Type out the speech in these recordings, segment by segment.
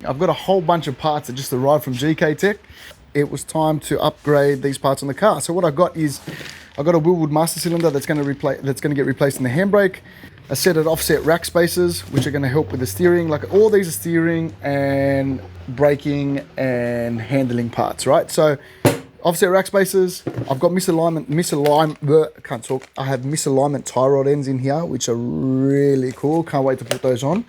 I've got a whole bunch of parts that just arrived from GKTECH. It was time to upgrade these parts on the car. So what I got is, I got a Wilwood master cylinder that's going to get replaced in the handbrake, a set of offset rack spacers, which are going to help with the steering. Like all these are steering and braking and handling parts, right? So offset rack spacers. I've got can't talk. I have misalignment tie rod ends in here, which are really cool. Can't wait to put those on.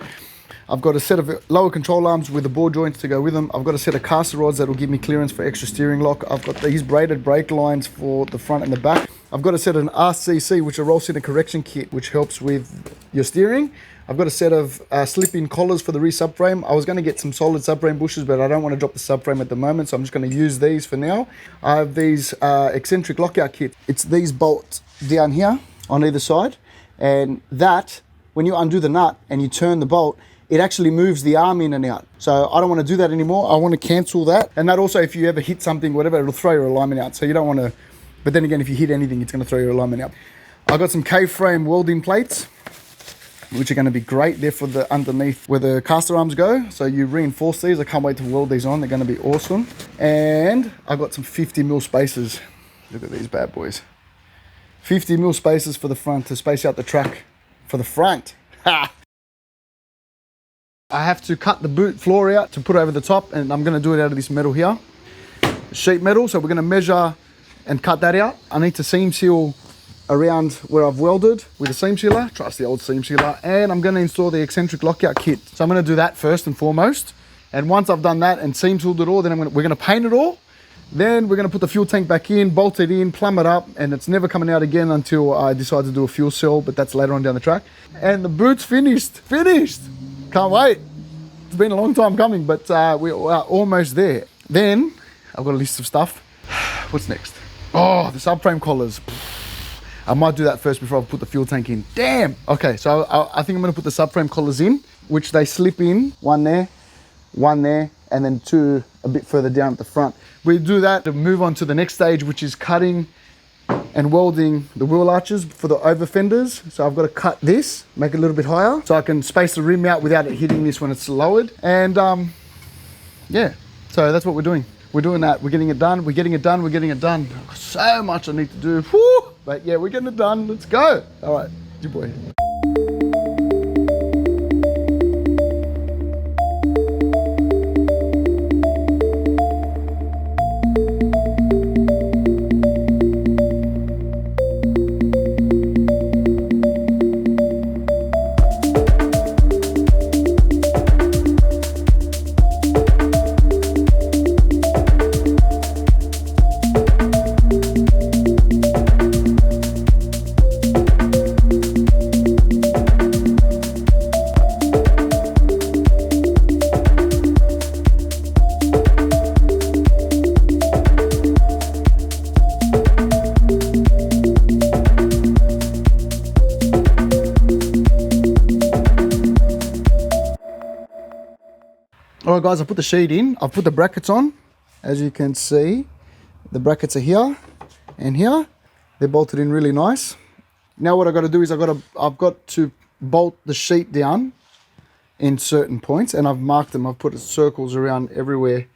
I've got a set of lower control arms with the ball joints to go with them. I've got a set of caster rods that will give me clearance for extra steering lock. I've got these braided brake lines for the front and the back. I've got a set of an RCC, which is a roll center correction kit, which helps with your steering. I've got a set of slip-in collars for the rear subframe. I was going to get some solid subframe bushes, but I don't want to drop the subframe at the moment, so I'm just going to use these for now. I have these eccentric lockout kit. It's these bolts down here on either side, and that, when you undo the nut and you turn the bolt, it actually moves the arm in and out. So I don't want to do that anymore. I want to cancel that. And that also, if you ever hit something, whatever, it'll throw your alignment out. So you don't want to, but then again, if you hit anything, it's going to throw your alignment out. I've got some K-frame welding plates, which are going to be great. They're for the underneath where the caster arms go. So you reinforce these. I can't wait to weld these on. They're going to be awesome. And I've got some 50mm spacers. Look at these bad boys. 50mm spacers for the front to space out the track for the front. Ha! I have to cut the boot floor out to put over the top, and I'm going to do it out of this metal here, sheet metal. So we're going to measure and cut that out. I need to seam seal around where I've welded with a seam sealer. Trust the old seam sealer. And I'm going to install the eccentric lockout kit. So I'm going to do that first and foremost. And once I've done that and seam sealed it all, then we're going to paint it all. Then we're going to put the fuel tank back in, bolt it in, plumb it up, and it's never coming out again until I decide to do a fuel cell, but that's later on down the track. And the boot's finished. Finished! Can't wait. It's been a long time coming, but we are almost there. Then I've got a list of stuff. What's next? Oh, the subframe collars. I might do that first before I put the fuel tank in. Damn! Okay, so I think I'm going to put the subframe collars in, which they slip in. One there, and then two a bit further down at the front. We do that to move on to the next stage, which is cutting and welding the wheel arches for the Overfenders. So I've got to cut this, make it a little bit higher, so I can space the rim out without it hitting this when it's lowered. And yeah, so that's what we're doing. We're doing that. We're getting it done. We're getting it done. We're getting it done. So much I need to do. Whew! But yeah, we're getting it done. Let's go. All right, your boy. All right, guys, I put the sheet in. I've put the brackets on. As you can see, the brackets are here and here. They're bolted in really nice. Now what I've got to do is I've got to bolt the sheet down in certain points, and I've marked them. I've put circles around everywhere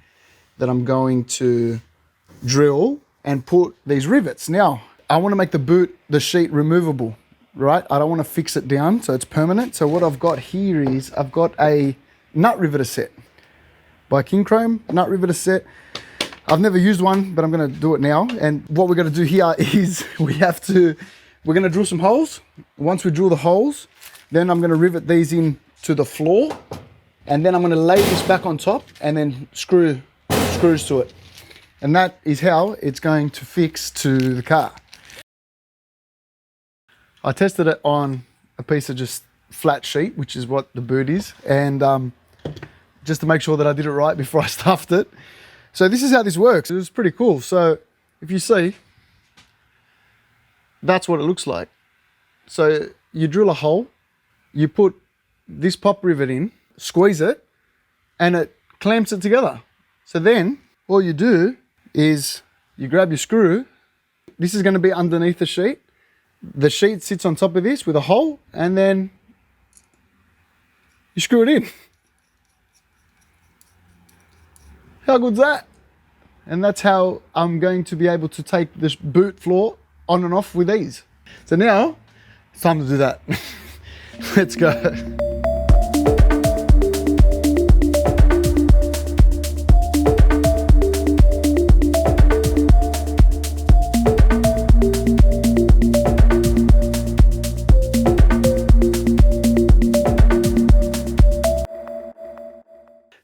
that I'm going to drill and put these rivets. Now, I want to make the sheet removable, right? I don't want to fix it down so it's permanent. So what I've got here is I've got a nut riveter set by King Chrome, nut riveter set. I've never used one, but I'm going to do it now. And what we're going to do here is we're going to drill some holes. Once we drill the holes, then I'm going to rivet these in to the floor, and then I'm going to lay this back on top and then screws to it. And that is how it's going to fix to the car. I tested it on a piece of just flat sheet, which is what the boot is, and just to make sure that I did it right before I stuffed it. So this is how this works. It was pretty cool. So if you see, that's what it looks like. So you drill a hole, you put this pop rivet in, squeeze it, and it clamps it together. So then all you do is you grab your screw. This is going to be underneath the sheet. The sheet sits on top of this with a hole, and then you screw it in. How good's that? And that's how I'm going to be able to take this boot floor on and off with ease. So now, it's time to do that. Let's go.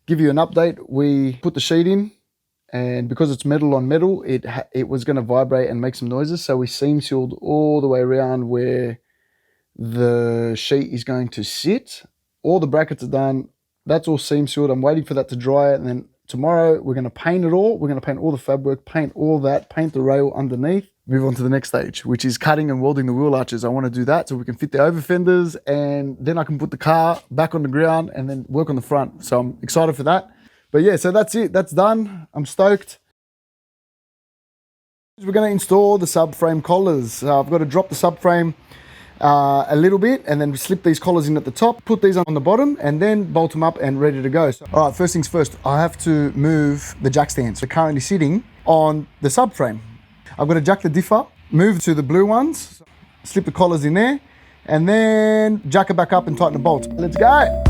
Give you an update, we put the sheet in, and because it's metal on metal, it was going to vibrate and make some noises, so we seam sealed all the way around where the sheet is going to sit. All the brackets are done, that's all seam sealed. I'm waiting for that to dry, and then tomorrow we're going to paint it all. We're going to paint all the fabric, paint all that, paint the rail underneath. Move on to the next stage, which is cutting and welding the wheel arches. I want to do that so we can fit the Overfenders, and then I can put the car back on the ground and then work on the front. So I'm excited for that. But yeah, so that's it. That's done. I'm stoked. We're going to install the subframe collars. I've got to drop the subframe a little bit and then slip these collars in at the top, put these on the bottom, and then bolt them up and ready to go. So, all right, first things first, I have to move the jack stands. They're currently sitting on the subframe. I've got to jack the diff up, move to the blue ones, slip the collars in there, and then jack it back up and tighten the bolts. Let's go.